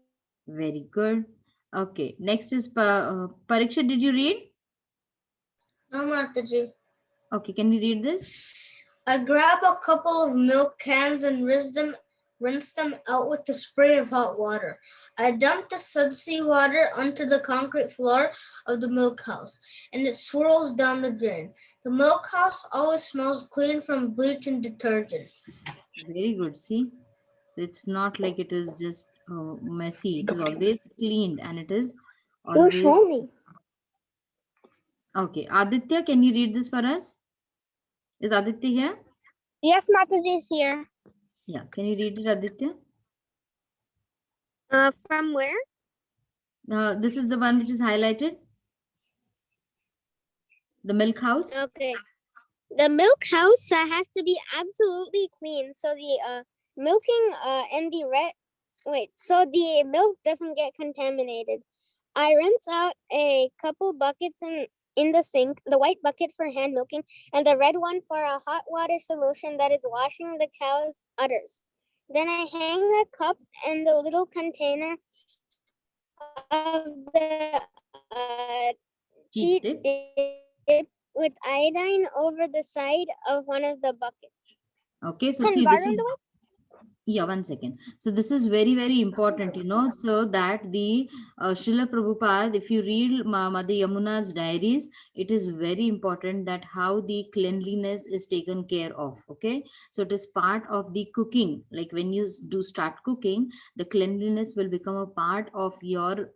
Very good. Okay. Next is Pariksha. Did you read? No, Mataji. Okay. Can we read this? I grab a couple of milk cans and rinse them out with a spray of hot water. I dump the sudsy water onto the concrete floor of the milk house, and it swirls down the drain. The milk house always smells clean from bleach and detergent. Very good. See, it's not like it is just messy. It is always cleaned, and it is always me. okay. Aditya, can you read this for us? Is Aditya here? Yes, Mataji is here. Yeah. Can you read it, Aditya? From where? This is the one which is highlighted. The milk house. Okay. The milk house has to be absolutely clean. So the milking and the so the milk doesn't get contaminated. I rinse out a couple buckets in the sink, the white bucket for hand milking and the red one for a hot water solution that is washing the cow's udders. Then I hang a cup and the little container of the Heat teat dip. dip with iodine over the side of one of the buckets. Okay. So Can see, this is Varun do it? yeah, 1 second. So this is very, very important, so that the Srila Prabhupada, if you read Mother Yamuna's diaries, it is very important that how the cleanliness is taken care of. Okay. So it is part of the cooking. Like when you do start cooking, the cleanliness will become a part of your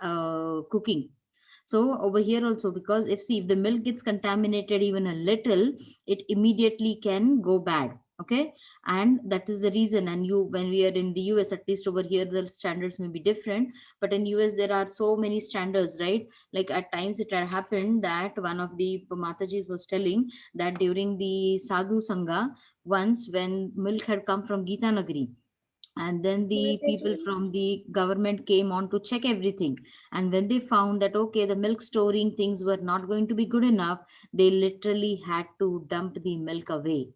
cooking. So over here also, because if the milk gets contaminated even a little, it immediately can go bad. Okay. And that is the reason. And when we are in the US, at least over here the standards may be different, but in US there are so many standards, right? Like at times it had happened that one of the Matajis was telling that during the Sadhu Sangha, once when milk had come from Gita Nagari, and then the people from the government came on to check everything, and when they found that okay, the milk storing things were not going to be good enough, they literally had to dump the milk away.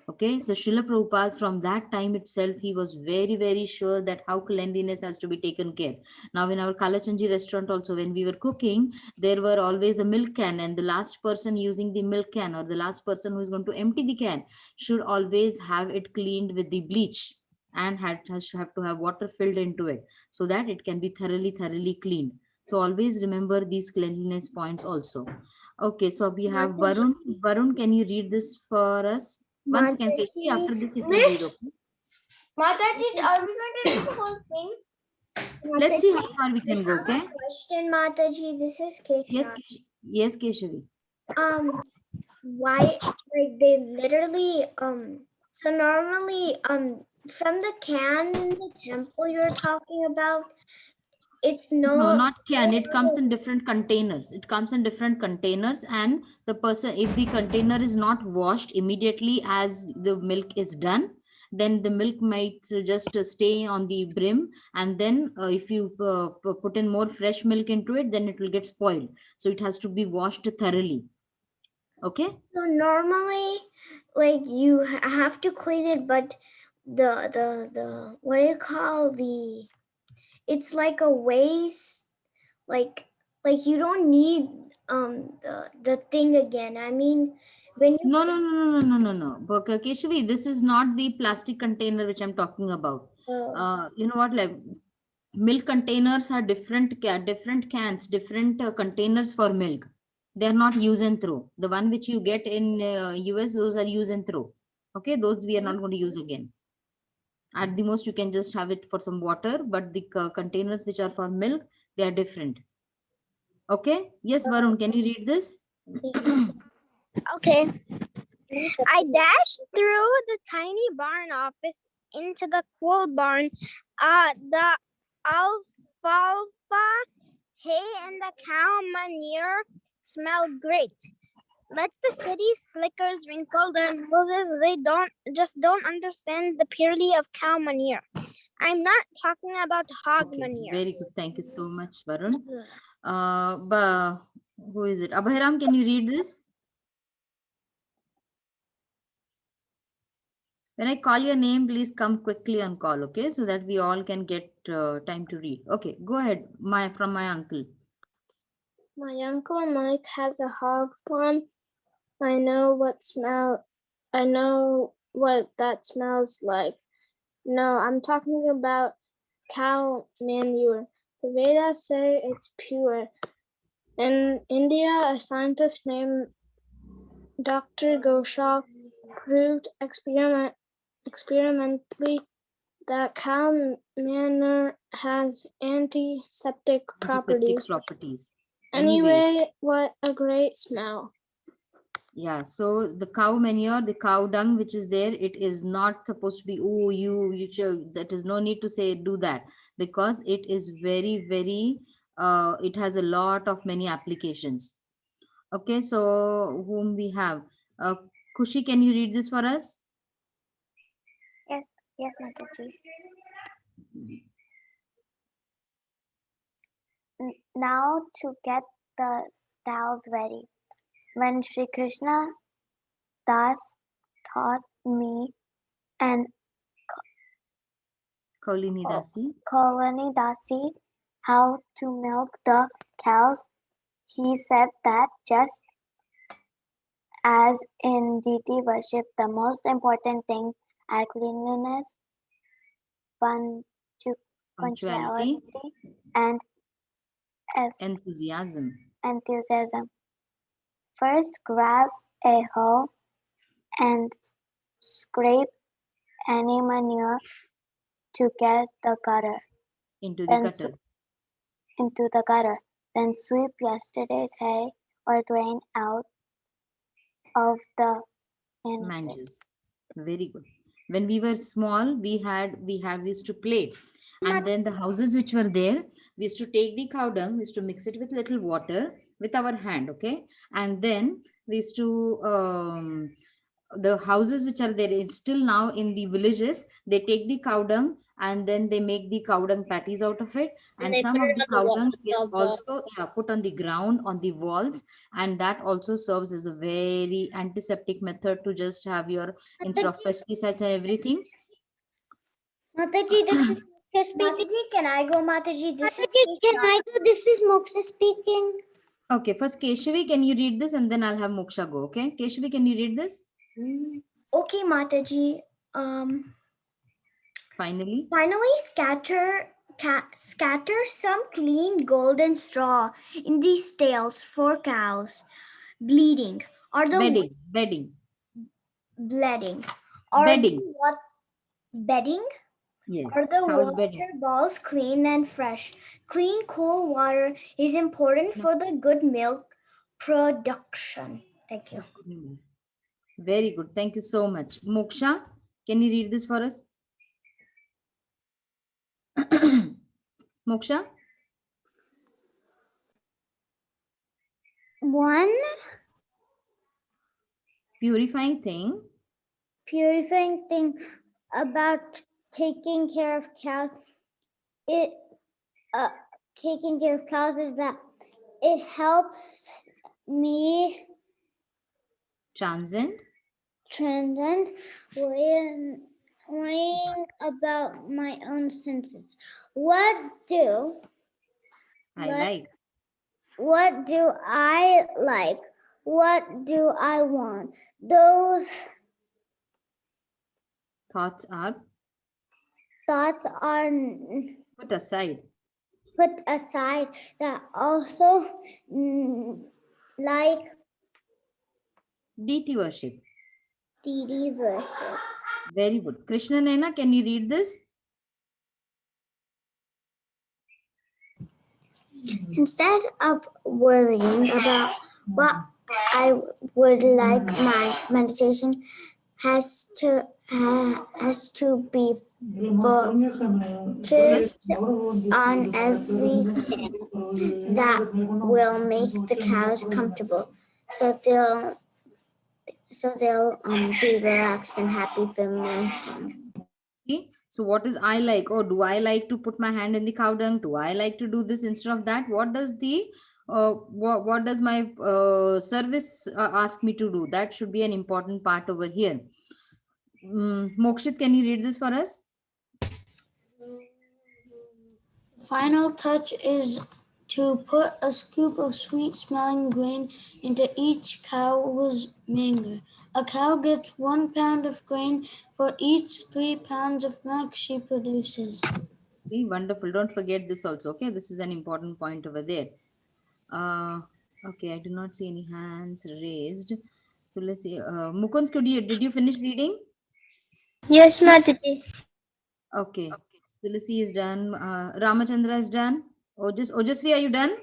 Okay, so Srila Prabhupada, from that time itself, he was very, very sure that how cleanliness has to be taken care. Now, in our Kalachanji restaurant also, when we were cooking, there were always a milk can, and the last person using the milk can, or the last person who is going to empty the can, should always have it cleaned with the bleach, and has to have water filled into it, so that it can be thoroughly cleaned. So always remember these cleanliness points also. Okay, so we have Varun. Varun, can you read this for us? Once again, Keshi, after this you can read, okay? Mataji, are we going to do the whole thing? Let's see how far we can go, okay? Question, Mataji. This is Keshav. Yes, Keshi. Yes, Keshavi. Why, like they literally, so normally, from the can in the temple you're talking about, it's No, not can. It comes in different containers. It comes in different containers, and the person, if the container is not washed immediately as the milk is done, then the milk might just stay on the brim, and then if you put in more fresh milk into it, then it will get spoiled. So it has to be washed thoroughly. Okay. So normally, like you have to clean it, but the what do you call the? It's like a waste, like you don't need the thing again. I mean, when you No. But Keshavi, this is not the plastic container which I'm talking about. You know what? Like milk containers are different cans, different containers for milk. They are not use and throw. The one which you get in US, those are use and throw. Okay, those we are not going to use again. At the most, you can just have it for some water, but the containers which are for milk, they are different. Okay. Yes, Varun, can you read this? Okay. I dashed through the tiny barn office into the cool barn. The alfalfa, hay, and the cow manure smelled great. Let the city slickers wrinkle their noses. They don't understand the purity of cow manure. I'm not talking about hog Okay, manure. very good. Thank you so much, Varun. Who is it? Abhiram, can you read this? When I call your name, please come quickly on call, okay? So that we all can get time to read. Okay, go ahead. From my uncle. My uncle Mike has a hog farm. I know what that smells like. No, I'm talking about cow manure. The Vedas say it's pure. In India, a scientist named Dr. Ghoshal proved experimentally that cow manure has antiseptic properties. Anyway, what a great smell. Yeah, so the cow manure, the cow dung which is there, it is not supposed to be, oh, you should, that is no need to say do that, because it is very, very, it has a lot of many applications. Okay, so whom we have? Kushi, can you read this for us? Yes, Mataji. Now to get the stalls ready. When Sri Krishna Das taught me and Kaulini Dasi. Kaulani Dasi how to milk the cows, he said that just as in deity worship, the most important things are cleanliness, punctuality, and enthusiasm. First, grab a hoe and scrape any manure to get the gutter. Into the gutter. Then sweep yesterday's hay or grain out of the manges. Very good. When we were small, we used to play, and then the houses which were there, we used to take the cow dung, we used to mix it with little water with our hand, okay, and then we used to the houses which are there, it's still now in the villages, they take the cow dung and then they make the cow dung patties out of it, and some of the cow dung is also put on the ground on the walls, and that also serves as a very antiseptic method to just have your, instead of pesticides and everything. Mataji, this is Moksha speaking. Mataji, can I go, Mataji? This is Moksha speaking. Okay, first Keshavi, can you read this, and then I'll have Moksha go, okay? Keshavi, can you read this? Okay, Mataji. Finally, scatter some clean golden straw in the stalls for cows bleeding or the bedding. Or bedding. What bedding? Yes. Are the water bedding? balls clean and fresh? Clean, cool water is important for the good milk production. Thank you. Very good. Thank you so much. Moksha, can you read this for us? Moksha? One purifying thing about taking care of cows. Taking care of cows is that it helps me transcend worrying about my own senses. What do I like? What do I like? What do I want? Those thoughts are put aside. That also like deity worship. worship. Very good. Krishna Naina, can you read this? Instead of worrying about what I would like, my meditation has to be focused on everything that will make the cows comfortable, so they'll be relaxed and happy for milking. Okay. So what is I like? Oh, do I like to put my hand in the cow dung? Do I like to do this instead of that? What does the what does my service ask me to do? That should be an important part over here. Mokshit, can you read this for us? Final touch is to put a scoop of sweet smelling grain into each cow's manger. A cow gets 1 pound of grain for each 3 pounds of milk she produces. Okay, wonderful. Don't forget this also. Okay, this is an important point over there. Okay, I do not see any hands raised. So let's see. Mukund, did you finish reading? Yes, Mataji. Okay. Tulasi is done. Ramachandra is done. Ojasvi, are you done?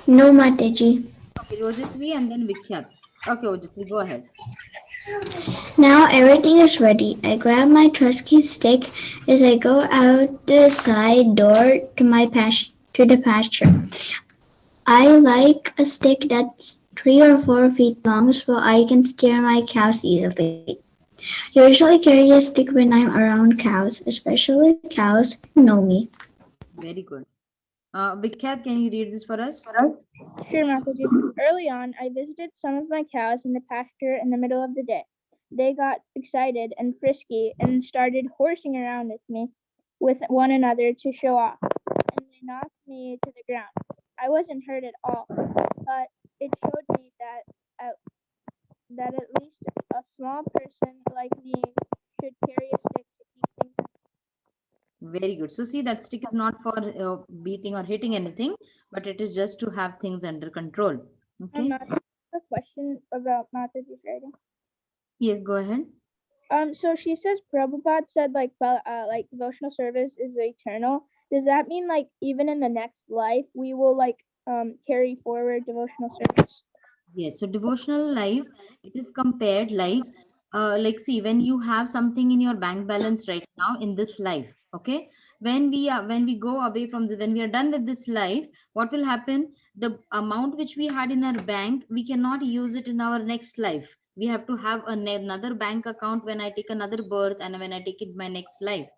No, Mataji. Okay, Ojasvi and then Vikhyat. Okay, Ojasvi, go ahead. Now everything is ready. I grab my trusty stick as I go out the side door to the pasture. I like a stick that's 3 or 4 feet long so I can steer my cows easily. I usually carry a stick when I'm around cows, especially cows who know me. Very good. Vikhyat, can you read this for us? Sure, Mataji. Early on, I visited some of my cows in the pasture in the middle of the day. They got excited and frisky and started horsing around with one another to show off, and they knocked me to the ground. I wasn't hurt at all, but it showed me that at least a small person like me should carry a stick to keep things. Very good. So see, that stick is not for beating or hitting anything, but it is just to have things under control. Okay. A question about Mataji's writing. Yes, go ahead. So she says Prabhupada said like devotional service is eternal. Does that mean like even in the next life we will carry forward devotional service? Yes. So devotional life, it is compared like see, when you have something in your bank balance right now in this life, okay, when we go away from when we are done with this life, what will happen? The amount which we had in our bank, we cannot use it in our next life. We have to have another bank account when I take another birth and when I take it my next life.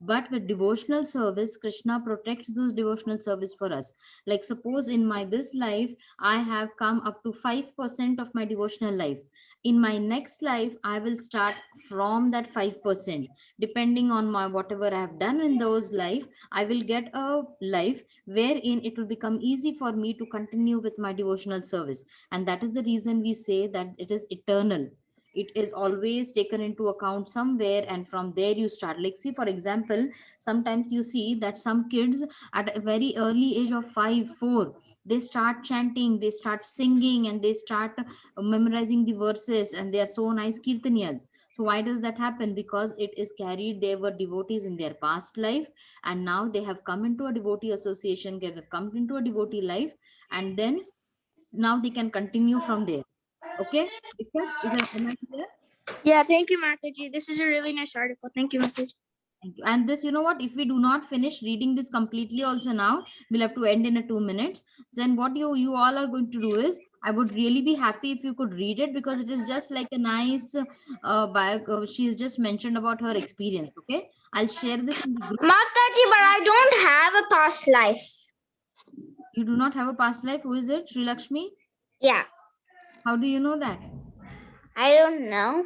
But with devotional service, Krishna protects those devotional service for us. Like suppose in my this life I have come up to 5% of my devotional life. In my next life, I will start from that 5%. Depending on my whatever I have done in those life, I will get a life wherein it will become easy for me to continue with my devotional service. And that is the reason we say that it is eternal. It is always taken into account somewhere, and from there you start. Like see, for example, sometimes you see that some kids at a very early age of 5 4, they start chanting, they start singing, and they start memorizing the verses, and they are so nice kirtaniyas. So why does that happen? Because it is carried, they were devotees in their past life, and now they have come into a devotee association, they have come into a devotee life, and then now they can continue from there. Okay, am I clear? Yeah, thank you, Mataji. This is a really nice article. Thank you, Mataji. Thank you. And this, you know what, if we do not finish reading this completely also now, we'll have to end in a 2 minutes. Then what you all are going to do is, I would really be happy if you could read it, because it is just like a nice bio. She has just mentioned about her experience. Okay, I'll share this in the group. Mataji, but I don't have a past life. You do not have a past life? Who is it? Sri Lakshmi? Yeah. How do you know that? I don't know.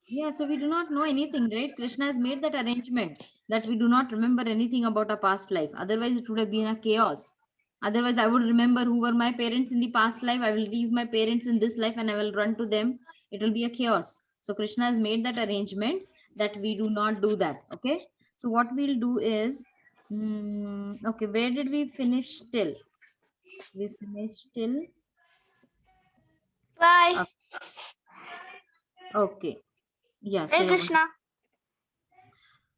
Yeah, so we do not know anything, right? Krishna has made that arrangement that we do not remember anything about our past life. Otherwise, it would have been a chaos. Otherwise, I would remember who were my parents in the past life. I will leave my parents in this life and I will run to them. It will be a chaos. So Krishna has made that arrangement that we do not do that. Okay. So what we'll do is, okay, where did we finish till? We finished till. Bye. Okay. Yeah. Hare Krishna.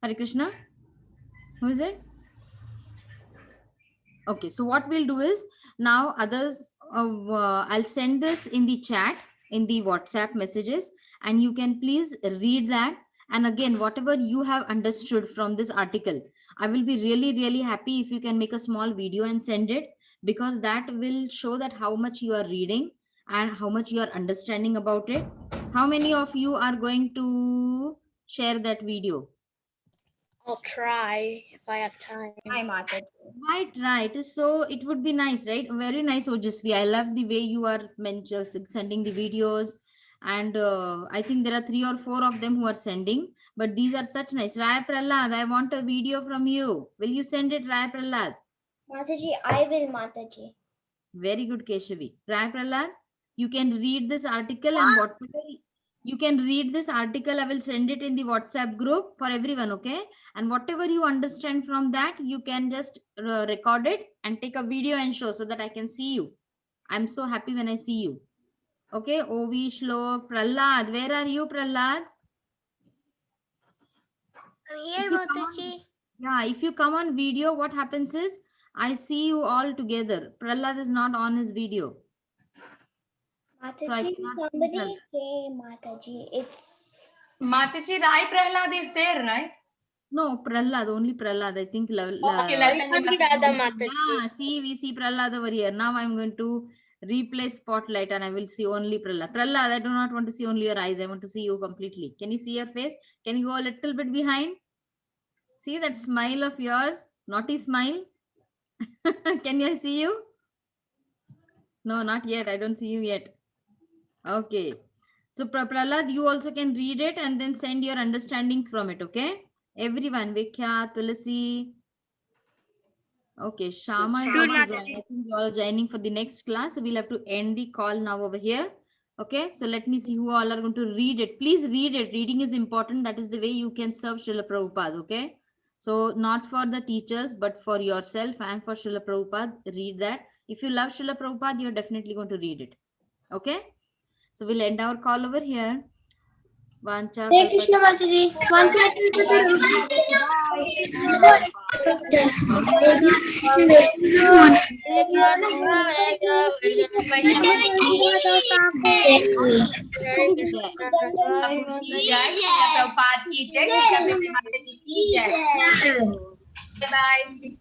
Hare Krishna. Who is it? Okay, so what we'll do is now others, I'll send this in the chat, in the WhatsApp messages, and you can please read that. And again, whatever you have understood from this article, I will be really, really happy if you can make a small video and send it, because that will show that how much you are reading and how much you are understanding about it. How many of you are going to share that video? I'll try if I have time. Hi, Mataji. Right, right. So it would be nice, right? Very nice, Ojasvi. I love the way you are sending the videos. And I think there are 3 or 4 of them who are sending. But these are such nice. Rai Prahlad, I want a video from you. Will you send it, Rai Prahlad? Mataji, I will, Mataji. Very good, Keshavi. Rai Prahlad, you can read this article and whatever you can read this article, I will send it in the WhatsApp group for everyone, okay? And whatever you understand from that, you can just record it and take a video and show so that I can see you. I'm so happy when I see you. Okay, Ovi, Shlok, Prahlad. Where are you, Prahlad? I'm here, If you come Mataji. Yeah, if you come on video, what happens is I see you all together. Prahlad is not on his video. So I Mataji, cannot see somebody Prahlad. say Mataji. It's Mataji, Rai Prahlad is there, right? No, Prahlad, only Prahlad. I think Okay, Laltani Mataji. yeah, see, we see Prahlad over here. Now I'm going to replace spotlight and I will see only Prahlad. Prahlad, I do not want to see only your eyes. I want to see you completely. Can you see your face? Can you go a little bit behind? See that smile of yours? Naughty smile. Can I see you? No, not yet. I don't see you yet. Okay. So Prahlad, you also can read it and then send your understandings from it. Okay. Everyone, Vikya, Tulasi. Okay, Shama is Sure, also Mataji. joining. I think you all are joining for the next class. So we'll have to end the call now over here. Okay, so let me see who all are going to read it. Please read it. Reading is important. That is the way you can serve Srila Prabhupada. Okay, so not for the teachers, but for yourself and for Srila Prabhupada. Read that. If you love Srila Prabhupada, you're definitely going to read it. Okay, so we'll end our call over here. Vancha Hare Krishna Mataji. One Jai Shri Prabhupada ki jai. Mataji ki jai. Bye bye.